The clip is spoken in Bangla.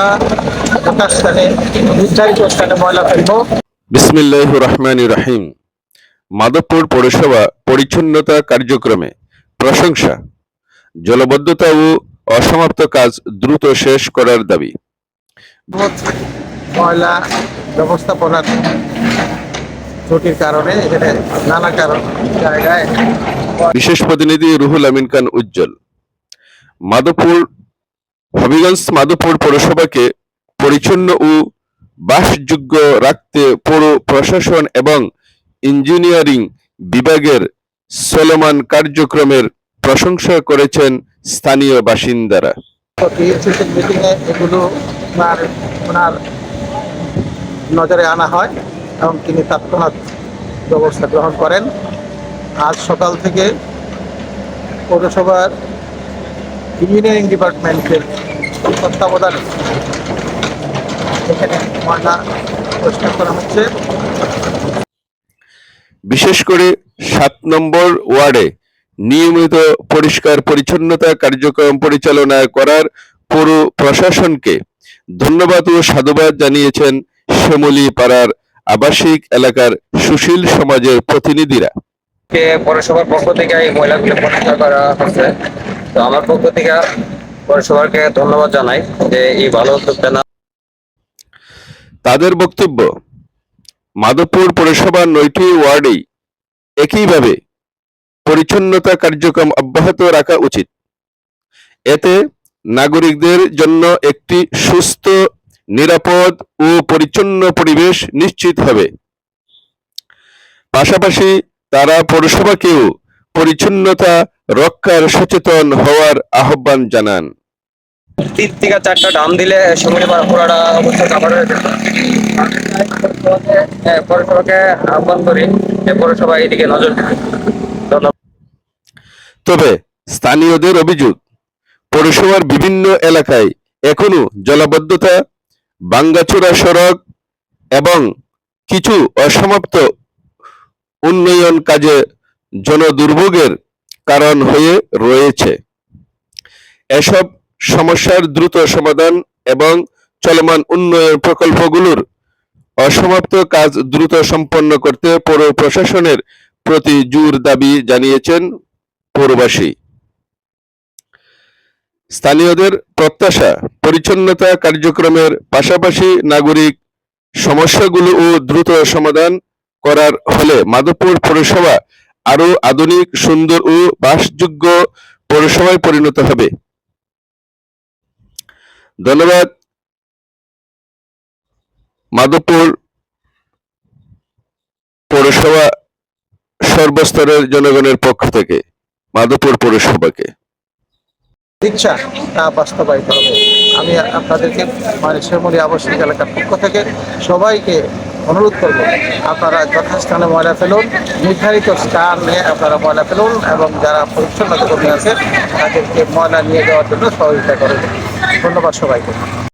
আমরা যথাস্থানে নির্ধারিত স্থানে ময়লা ফেলবো। বিসমিল্লাহির রহমানির রহিম। মাধবপুর পৌরসভা পরিচ্ছন্নতা কার্যক্রমে প্রশংসা। জলবদ্ধতা ও অসমাপ্ত কাজ দ্রুত শেষ করার দাবি। ময়লা ব্যবস্থাপনার ত্রুটির কারণে এখানে নানা কারণ জায়গায়। বিশেষ প্রতিনিধি রুহুল আমিন খান উজ্জ্বল। মাধবপুর পৌরসভাকে পরিচ্ছন্ন ও বাসযোগ্য রাখতে পৌর প্রশাসন এবং ইঞ্জিনিয়ারিং বিভাগের চলমান কার্যক্রমের প্রশংসা করেছেন স্থানীয় বাসিন্দারা। মিটিংয়ে এগুলো ওনার নজরে আনা হয় এবং তিনি তৎক্ষণাৎ ব্যবস্থা গ্রহণ করেন। আজ সকাল থেকে পৌরসভার ইঞ্জিনিয়ারিং ডিপার্টমেন্টের তত্ত্বাবধানে এখানে ময়লা পরিষ্কার করা হচ্ছে। বিশেষ করে ৭ নম্বর ওয়ার্ডে নিয়মিত পরিষ্কার পরিচ্ছন্নতা কার্যক্রম পরিচালনা করার পৌর প্রশাসনকে ধন্যবাদ ও সাধুবাদ জানিয়েছেন শ্যামলী পাড়ার আবাসিক এলাকার সুশীল সমাজের প্রতিনিধিরা। পৌরসভার পক্ষ থেকে এই ময়লাগুলো পরিষ্কার করা হচ্ছে, তো আমার পক্ষ থেকে পৌরসভাকে ধন্যবাদ জানাই যে এই ভালো উদ্যোগটা না। তাদের বক্তব্য, মাধবপুর পৌরসভার ৯টি ওয়ার্ডেই একইভাবে পরিচ্ছন্নতা কার্যক্রম অব্যাহত রাখা উচিত। এতে নাগরিকদের জন্য একটি সুস্থ, নিরাপদ ও পরিচ্ছন্ন পরিবেশ নিশ্চিত হবে। পাশাপাশি তারা পৌরসভাকেও পরিচ্ছন্নতা রক্ষার সচেতন হওয়ার আহ্বান জানান। ৩ থেকে ৪টা ডাম দিলে শ্যামলী পাড়া পুরাটা অবস্থা কাভার হয়ে যেত। পৌরসভাকে আহ্বান করি যে পৌরসভা এদিকে নজর দিবে। ধন্যবাদ। তবে স্থানীয়দের অভিযোগ, পৌরসভার বিভিন্ন এলাকায় এখনো জলাবদ্ধতা, ভাঙ্গাচোরা সড়ক এবং কিছু অসমাপ্ত উন্নয়ন কাজে জনদুর্ভোগের কারণ হয়ে রয়েছে। এসব সমস্যার দ্রুত সমাধান এবং চলমান উন্নয়ন প্রকল্পগুলোর অসমাপ্ত কাজ দ্রুত সম্পন্ন করতে পৌর প্রশাসনের প্রতি জোর দাবি জানিয়েছেন পৌরবাসী। স্থানীয়দের প্রত্যাশা, পরিচ্ছন্নতা কার্যক্রমের পাশাপাশি নাগরিক সমস্যাগুলো ও দ্রুত সমাধান করার হলে মাধবপুর পৌরসভা আরো আধুনিক, সুন্দর ও বাসযোগ্য পৌরসভায় পরিণত হবে। ধন্যবাদ মাধবপুর পৌরসভা সর্বস্তরের জনগণের পক্ষ থেকে মাধবপুর পৌরসভাকে। ইচ্ছা তা বাস্তবায়িত হবে। আমি আপনাদেরকে শ্যামলী আবাসিক এলাকার পক্ষ থেকে সবাইকে অনুরোধ করব, আপনারা যথাস্থানে ময়লা ফেলুন, নির্ধারিত স্থানে আপনারা ময়লা ফেলুন এবং যারা পরিচ্ছন্নতা কর্মী আছে তাদেরকে ময়লা নিয়ে যাওয়ার জন্য সহযোগিতা করুন। ধন্যবাদ সবাইকে।